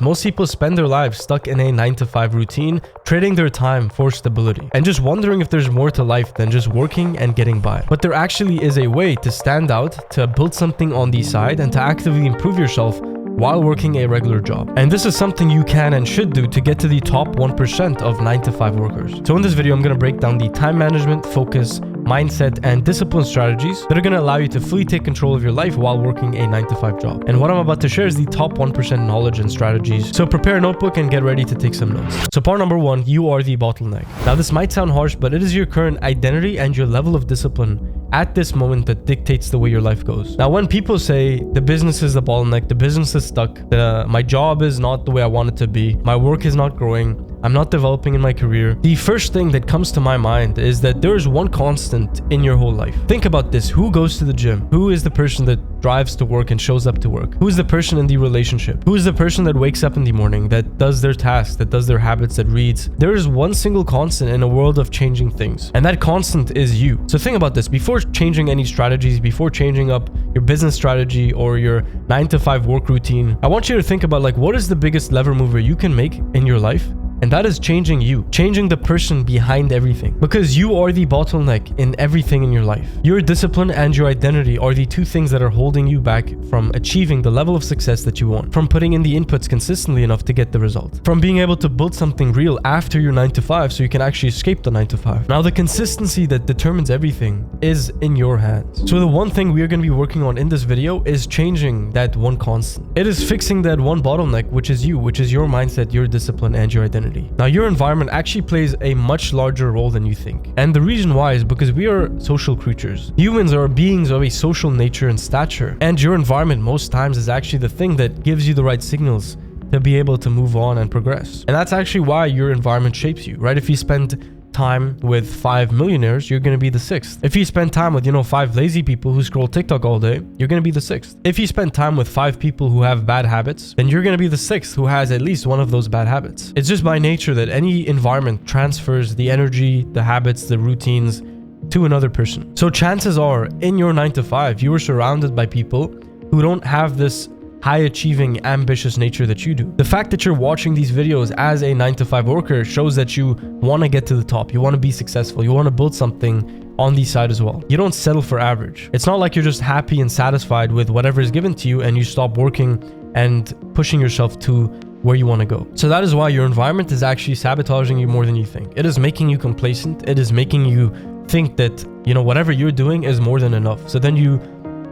Most people spend their lives stuck in a 9-to-5 routine, trading their time for stability, and just wondering if there's more to life than just working and getting by. But there actually is a way to stand out, to build something on the side, and to actively improve yourself while working a regular job. And this is something you can and should do to get to the top 1% of 9-to-5 workers. So in this video, I'm going to break down the time management, focus, mindset, and discipline strategies that are going to allow you to fully take control of your life while working a 9-to-5 job. And what I'm about to share is the top 1% knowledge and strategies. So prepare a notebook and get ready to take some notes. So part number 1, you are the bottleneck. Now this might sound harsh, but it is your current identity and your level of discipline at this moment that dictates the way your life goes. Now, when people say the business is the bottleneck, the business is stuck, my job is not the way I want it to be, my work is not growing, I'm not developing in my career, the first thing that comes to my mind is that there is one constant in your whole life. Think about this. Who goes to the gym? Who is the person that drives to work and shows up to work? Who is the person in the relationship? Who is the person that wakes up in the morning, that does their tasks, that does their habits, that reads? There is one single constant in a world of changing things, and that constant is you. So think about this. Before changing any strategies, before changing up your business strategy or your 9-to-5 work routine, I want you to think about what is the biggest lever mover you can make in your life? And that is changing you, changing the person behind everything. Because you are the bottleneck in everything in your life. Your discipline and your identity are the two things that are holding you back from achieving the level of success that you want, from putting in the inputs consistently enough to get the result, from being able to build something real after your 9-to-5 so you can actually escape the 9-to-5. Now, the consistency that determines everything is in your hands. So the one thing we are going to be working on in this video is changing that one constant. It is fixing that one bottleneck, which is you, which is your mindset, your discipline, and your identity. Now, your environment actually plays a much larger role than you think. And the reason why is because we are social creatures. Humans are beings of a social nature and stature. And your environment most times is actually the thing that gives you the right signals to be able to move on and progress. And that's actually why your environment shapes you, right? If you spend time with 5 millionaires, you're going to be the 6th. If you spend time with 5 lazy people who scroll TikTok all day, you're going to be the 6th. If you spend time with 5 people who have bad habits, then you're going to be the 6th who has at least one of those bad habits. It's just by nature that any environment transfers the energy, the habits, the routines to another person. So chances are in your 9-to-5, you are surrounded by people who don't have this high-achieving, ambitious nature that you do. The fact that you're watching these videos as a 9-to-5 worker shows that you want to get to the top. You want to be successful. You want to build something on the side as well. You don't settle for average. It's not like you're just happy and satisfied with whatever is given to you and you stop working and pushing yourself to where you want to go. So that is why your environment is actually sabotaging you more than you think. It is making you complacent. It is making you think that, whatever you're doing is more than enough. So then you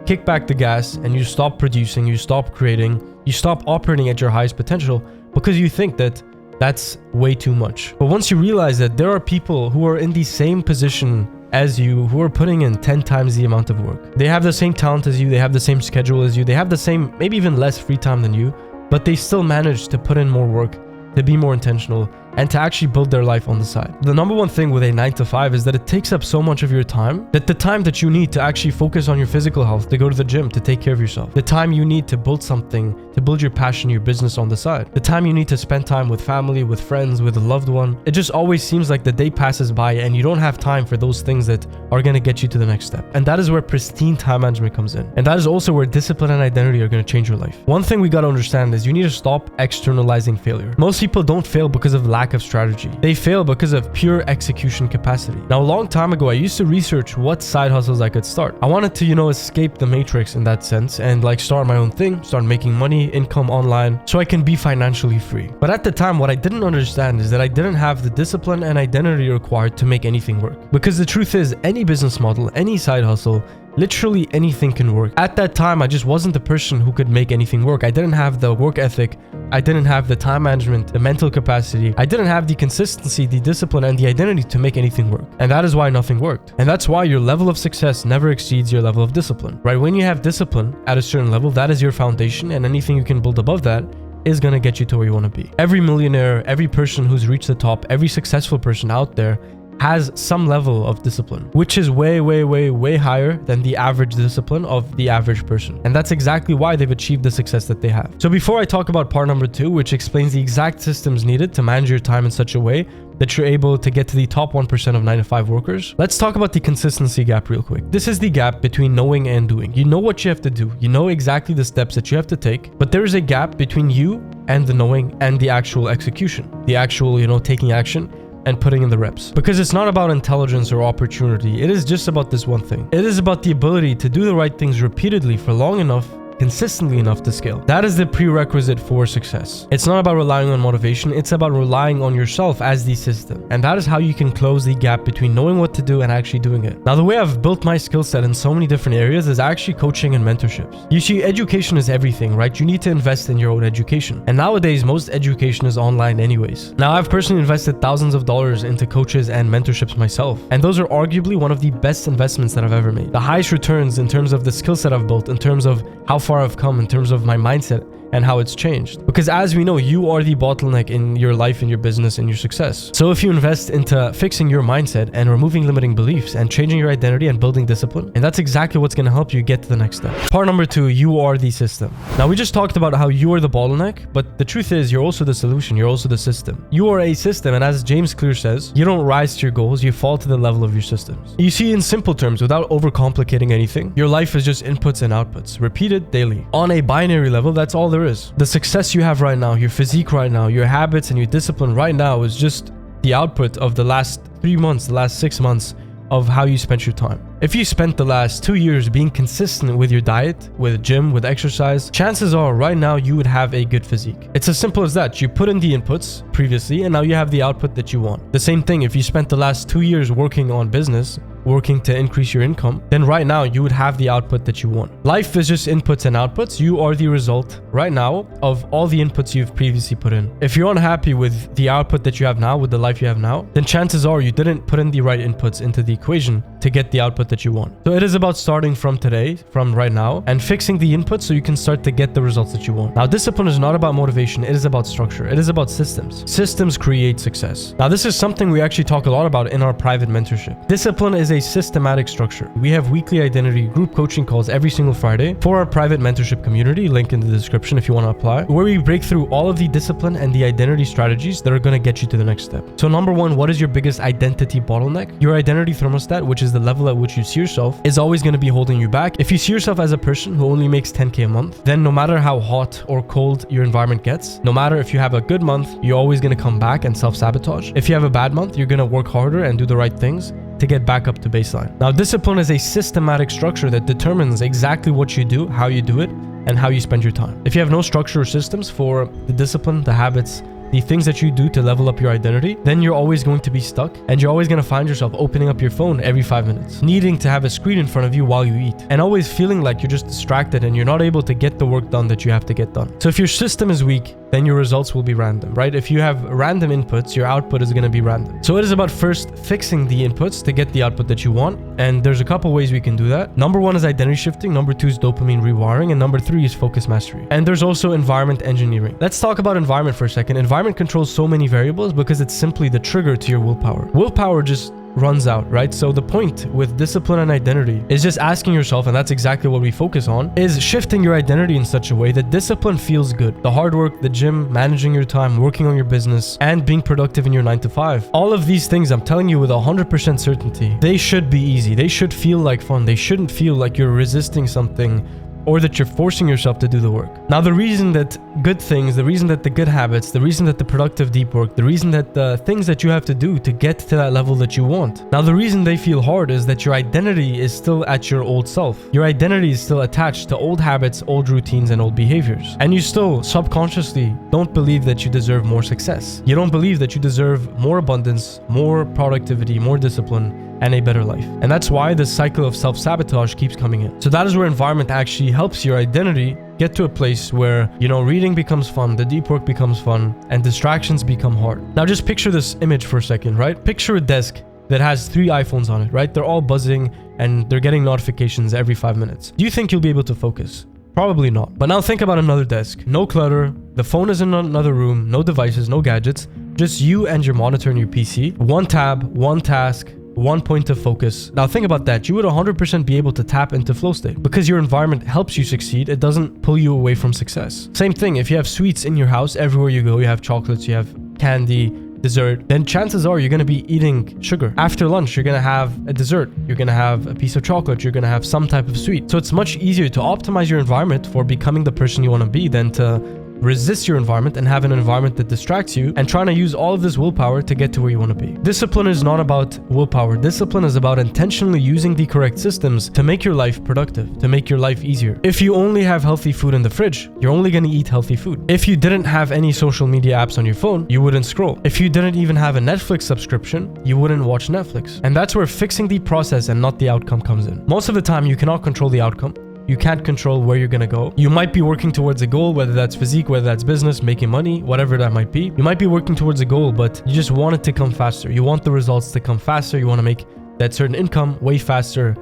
kick back the gas and you stop producing, you stop creating, you stop operating at your highest potential because you think that that's way too much. But once you realize that there are people who are in the same position as you, who are putting in 10 times the amount of work, they have the same talent as you, they have the same schedule as you, they have the same, maybe even less free time than you, but they still manage to put in more work, to be more intentional, and to actually build their life on the side. The number one thing with a 9-to-5 is that it takes up so much of your time that the time that you need to actually focus on your physical health, to go to the gym, to take care of yourself, the time you need to build something, to build your passion, your business on the side, the time you need to spend time with family, with friends, with a loved one, it just always seems like the day passes by and you don't have time for those things that are going to get you to the next step. And that is where pristine time management comes in. And that is also where discipline and identity are going to change your life. One thing we got to understand is you need to stop externalizing failure. Most people don't fail because of lack of strategy. They fail because of pure execution capacity. Now, a long time ago, I used to research what side hustles I could start. I wanted to, escape the matrix in that sense and start my own thing, start making money, income online, so I can be financially free. But at the time, what I didn't understand is that I didn't have the discipline and identity required to make anything work. Because the truth is, any business model, any side hustle, literally anything can work. At that time, I just wasn't the person who could make anything work. I didn't have the work ethic. I didn't have the time management, the mental capacity. I didn't have the consistency, the discipline, and the identity to make anything work. And that is why nothing worked. And that's why your level of success never exceeds your level of discipline, right? When you have discipline at a certain level, that is your foundation, and anything you can build above that is going to get you to where you want to be. Every millionaire, every person who's reached the top, every successful person out there has some level of discipline, which is way, way, way, way higher than the average discipline of the average person. And that's exactly why they've achieved the success that they have. So before I talk about part number 2, which explains the exact systems needed to manage your time in such a way that you're able to get to the top 1% of 9-to-5 workers, let's talk about the consistency gap real quick. This is the gap between knowing and doing. You know what you have to do. You know exactly the steps that you have to take, but there is a gap between you and the knowing and the actual execution, the actual, taking action and putting in the reps. Because it's not about intelligence or opportunity. It is just about this one thing. It is about the ability to do the right things repeatedly for long enough, consistently enough to scale. That is the prerequisite for success. It's not about relying on motivation, it's about relying on yourself as the system. And that is how you can close the gap between knowing what to do and actually doing it. Now, the way I've built my skill set in so many different areas is actually coaching and mentorships. You see, education is everything, right? You need to invest in your own education. And nowadays, most education is online anyways. Now, I've personally invested thousands of dollars into coaches and mentorships myself. And those are arguably one of the best investments that I've ever made. The highest returns in terms of the skill set I've built, in terms of how far I've come, in terms of my mindset and how it's changed. Because as we know, you are the bottleneck in your life, in your business, and your success. So if you invest into fixing your mindset and removing limiting beliefs and changing your identity and building discipline, and that's exactly what's going to help you get to the next step. Part number 2, you are the system. Now, we just talked about how you are the bottleneck, but the truth is you're also the solution. You're also the system. You are a system, and as James Clear says, you don't rise to your goals, you fall to the level of your systems. You see, in simple terms, without overcomplicating anything, your life is just inputs and outputs, repeated daily. On a binary level, that's all there is. The success you have right now, your physique right now, your habits and your discipline right now is just the output of the last 3 months, the last 6 months of how you spent your time. If you spent the last 2 years being consistent with your diet, with gym, with exercise, chances are right now you would have a good physique. It's as simple as that. You put in the inputs previously and now you have the output that you want. The same thing, if you spent the last 2 years working on business, working to increase your income, then right now you would have the output that you want. Life is just inputs and outputs. You are the result right now of all the inputs you've previously put in. If you're unhappy with the output that you have now, with the life you have now, then chances are you didn't put in the right inputs into the equation to get the output that you want. So it is about starting from today, from right now, and fixing the inputs so you can start to get the results that you want. Now, discipline is not about motivation. It is about structure. It is about systems. Systems create success. Now, this is something we actually talk a lot about in our private mentorship. Discipline is a systematic structure. We have weekly identity group coaching calls every single Friday for our private mentorship community, link in the description if you want to apply, where we break through all of the discipline and the identity strategies that are going to get you to the next step. So number 1, what is your biggest identity bottleneck? Your identity thermostat, which is the level at which you see yourself, is always going to be holding you back. If you see yourself as a person who only makes 10K a month, then no matter how hot or cold your environment gets, no matter if you have a good month, you're always going to come back and self-sabotage. If you have a bad month, you're going to work harder and do the right things to get back up to baseline. Now, discipline is a systematic structure that determines exactly what you do, how you do it, and how you spend your time. If you have no structure or systems for the discipline, the habits, the things that you do to level up your identity, then you're always going to be stuck and you're always going to find yourself opening up your phone every 5 minutes, needing to have a screen in front of you while you eat, and always feeling like you're just distracted and you're not able to get the work done that you have to get done. So if your system is weak, then your results will be random, right? If you have random inputs, your output is going to be random. So it is about first fixing the inputs to get the output that you want. And there's a couple ways we can do that. Number 1 is identity shifting. Number 2 is dopamine rewiring. And number 3 is focus mastery. And there's also environment engineering. Let's talk about environment for a second. Environment controls so many variables because it's simply the trigger to your willpower. Willpower just runs out, right? So the point with discipline and identity is just asking yourself, and that's exactly what we focus on, is shifting your identity in such a way that discipline feels good. The hard work, the gym, managing your time, working on your business, and being productive in your 9 to 5. All of these things, I'm telling you with 100% certainty, they should be easy. They should feel like fun. They shouldn't feel like you're resisting something or that you're forcing yourself to do the work. Now, the reason that good things, the reason that the good habits, the reason that the productive deep work, the reason that the things that you have to do to get to that level that you want, now the reason they feel hard is that your identity is still at your old self. Your identity is still attached to old habits, old routines, and old behaviors. And you still subconsciously don't believe that you deserve more success. You don't believe that you deserve more abundance, more productivity, more discipline, and a better life. And that's why this cycle of self-sabotage keeps coming in. So that is where environment actually helps your identity get to a place where, reading becomes fun, the deep work becomes fun, and distractions become hard. Now just picture this image for a second, right? Picture a desk that has 3 iPhones on it, right? They're all buzzing and they're getting notifications every 5 minutes. Do you think you'll be able to focus? Probably not. But now think about another desk. No clutter, the phone is in another room, no devices, no gadgets, just you and your monitor and your PC. One tab, one task, one point of focus. Now think about that. You would 100% be able to tap into flow state because your environment helps you succeed. It doesn't pull you away from success. Same thing. If you have sweets in your house, everywhere you go, you have chocolates, you have candy, dessert, then chances are you're going to be eating sugar. After lunch, you're going to have a dessert. You're going to have a piece of chocolate. You're going to have some type of sweet. So it's much easier to optimize your environment for becoming the person you want to be than to resist your environment and have an environment that distracts you, and trying to use all of this willpower to get to where you want to be. Discipline is not about willpower. Discipline is about intentionally using the correct systems to make your life productive, to make your life easier. If you only have healthy food in the fridge, you're only going to eat healthy food. If you didn't have any social media apps on your phone, you wouldn't scroll. If you didn't even have a Netflix subscription, you wouldn't watch Netflix. And that's where fixing the process and not the outcome comes in. Most of the time, you cannot control the outcome. You can't control where you're gonna go. You might be working towards a goal, whether that's physique, whether that's business, making money, whatever that might be. You might be working towards a goal, but you just want it to come faster. You want the results to come faster. You want to make that certain income way faster.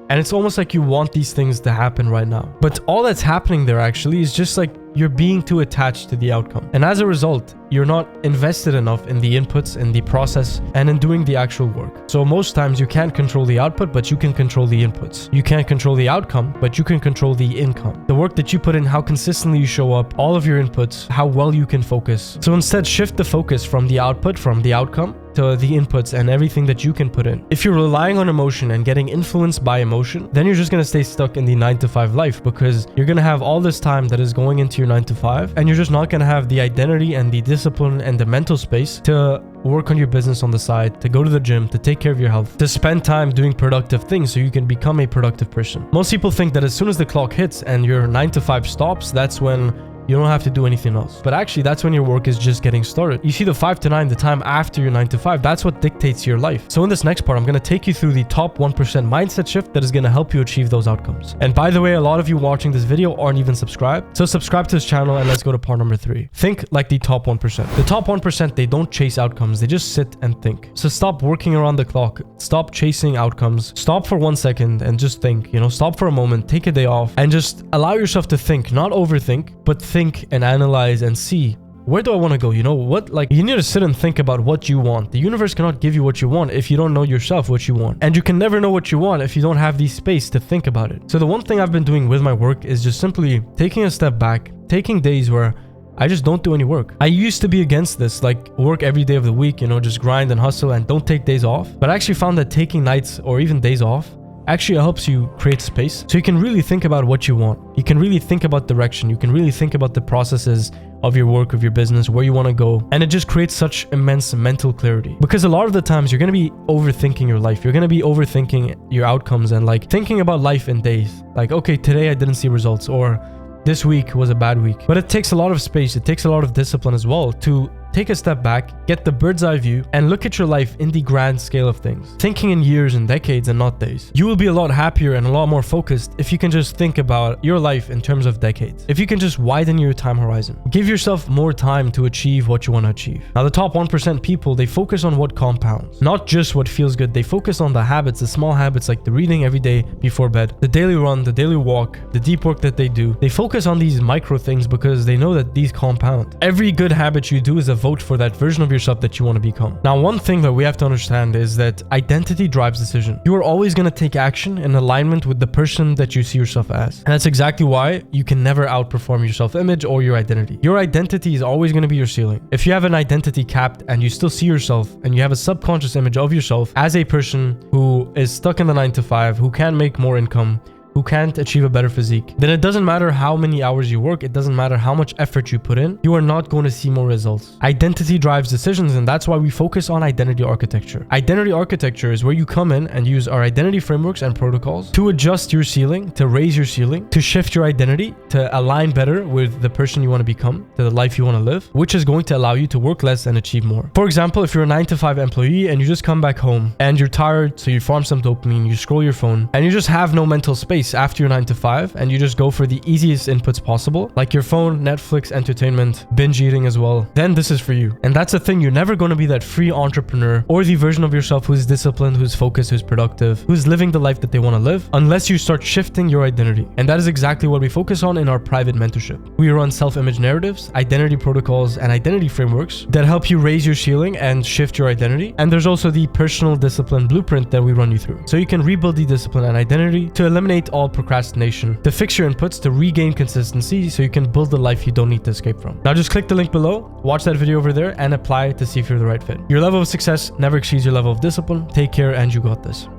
And it's almost like you want these things to happen right now. But all that's happening there actually is just like you're being too attached to the outcome. And as a result, you're not invested enough in the inputs, in the process, and in doing the actual work. So most times you can't control the output, but you can control the inputs. You can't control the outcome, but you can control the income. The work that you put in, how consistently you show up, all of your inputs, how well you can focus. So instead, shift the focus from the output, from the outcome, to the inputs and everything that you can put in. If you're relying on emotion and getting influenced by emotion, then you're just going to stay stuck in the 9-to-5 life, because you're going to have all this time that is going into your 9-to-5, and you're just not going to have the identity and the discipline and the mental space to work on your business on the side, to go to the gym, to take care of your health, to spend time doing productive things so you can become a productive person. Most people think that as soon as the clock hits and your 9-to-5 stops, that's when you don't have to do anything else. But actually, that's when your work is just getting started. You see, the 5 to 9, the time after your 9-to-5, that's what dictates your life. So in this next part, I'm going to take you through the top 1% mindset shift that is going to help you achieve those outcomes. And by the way, a lot of you watching this video aren't even subscribed. So subscribe to this channel and let's go to part number 3. Think like the top 1%. The top 1%, they don't chase outcomes. They just sit and think. So stop working around the clock. Stop chasing outcomes. Stop for 1 second and just think, stop for a moment, take a day off and just allow yourself to think, not overthink, but think and analyze and see, where do I want to go? You need to sit and think about what you want. The universe cannot give you what you want if you don't know yourself what you want. And you can never know what you want if you don't have the space to think about it. So the one thing I've been doing with my work is just simply taking a step back, taking days where I just don't do any work. I used to be against this, like work every day of the week, just grind and hustle and don't take days off. But I actually found that taking nights or even days off actually helps you create space so you can really think about what you want. You can really think about direction. You can really think about the processes of your work, of your business, where you want to go. And it just creates such immense mental clarity. Because a lot of the times you're going to be overthinking your life. You're going to be overthinking your outcomes and like thinking about life in days. Like, okay, today I didn't see results, or this week was a bad week. But it takes a lot of space. It takes a lot of discipline as well to take a step back, get the bird's eye view, and look at your life in the grand scale of things. Thinking in years and decades and not days. You will be a lot happier and a lot more focused if you can just think about your life in terms of decades. If you can just widen your time horizon. Give yourself more time to achieve what you want to achieve. Now, the top 1% people, they focus on what compounds. Not just what feels good. They focus on the habits, the small habits like the reading every day before bed, the daily run, the daily walk, the deep work that they do. They focus on these micro things because they know that these compound. Every good habit you do is a vote for that version of yourself that you want to become. Now, one thing that we have to understand is that identity drives decision. You are always going to take action in alignment with the person that you see yourself as. And that's exactly why you can never outperform your self-image or your identity. Your identity is always going to be your ceiling. If you have an identity capped and you still see yourself and you have a subconscious image of yourself as a person who is stuck in the 9-to-5, who can make more income, who can't achieve a better physique, then it doesn't matter how many hours you work. It doesn't matter how much effort you put in. You are not going to see more results. Identity drives decisions, and that's why we focus on identity architecture. Identity architecture is where you come in and use our identity frameworks and protocols to adjust your ceiling, to raise your ceiling, to shift your identity, to align better with the person you want to become, to the life you want to live, which is going to allow you to work less and achieve more. For example, if you're a 9-to-5 employee and you just come back home and you're tired, so you farm some dopamine, you scroll your phone, and you just have no mental space after your 9-to-5, and you just go for the easiest inputs possible, like your phone, Netflix, entertainment, binge eating as well, then this is for you. And that's the thing, you're never going to be that free entrepreneur or the version of yourself who's disciplined, who's focused, who's productive, who's living the life that they want to live, unless you start shifting your identity. And that is exactly what we focus on in our private mentorship. We run self-image narratives, identity protocols, and identity frameworks that help you raise your ceiling and shift your identity. And there's also the personal discipline blueprint that we run you through, so you can rebuild the discipline and identity to eliminate all procrastination, to fix your inputs, to regain consistency so you can build the life you don't need to escape from. Now just click the link below, watch that video over there, and apply to see if you're the right fit. Your level of success never exceeds your level of discipline. Take care, and you got this.